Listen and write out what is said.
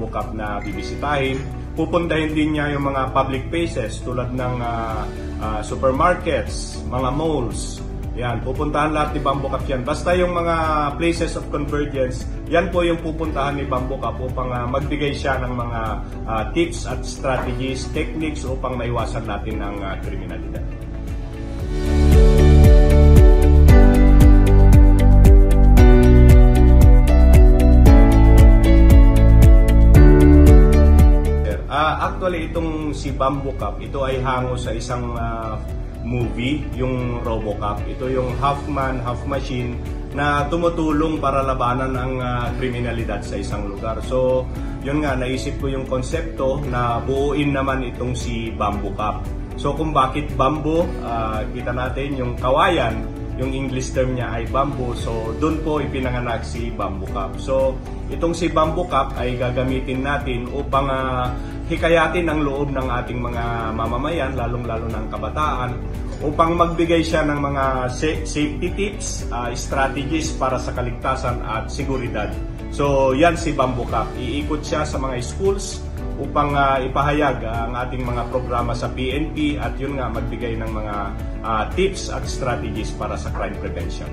Bamboo Cup na bibisitahin. Pupuntahin din niya yung mga public places tulad ng supermarkets, mga malls. Yan, pupuntahan lahat ni Bamboo Cup yan. Basta yung mga places of convergence, yan po yung pupuntahan ni Bamboo Cup upang magbigay siya ng mga tips at strategies, techniques upang maiwasan natin ang kriminalidad. Actually, itong si Bamboo Cup, ito ay hango sa isang movie, yung RoboCop. Ito yung half man, half machine na tumutulong para labanan ang kriminalidad sa isang lugar. So, yun nga, naisip ko yung konsepto na buuin naman itong si Bamboo Cup. So, kung bakit bamboo, kita natin yung kawayan, yung English term niya ay bamboo. So, doon po ipinanganak si Bamboo Cup. So, itong si Bamboo Cup ay gagamitin natin upang hikayatin ang loob ng ating mga mamamayan, lalong-lalo ng kabataan, upang magbigay siya ng mga safety tips, strategies para sa kaligtasan at seguridad. So, yan si Bamboo Cup. Iikot siya sa mga schools upang ipahayag ang ating mga programa sa PNP at yun nga, magbigay ng mga tips at strategies para sa crime prevention.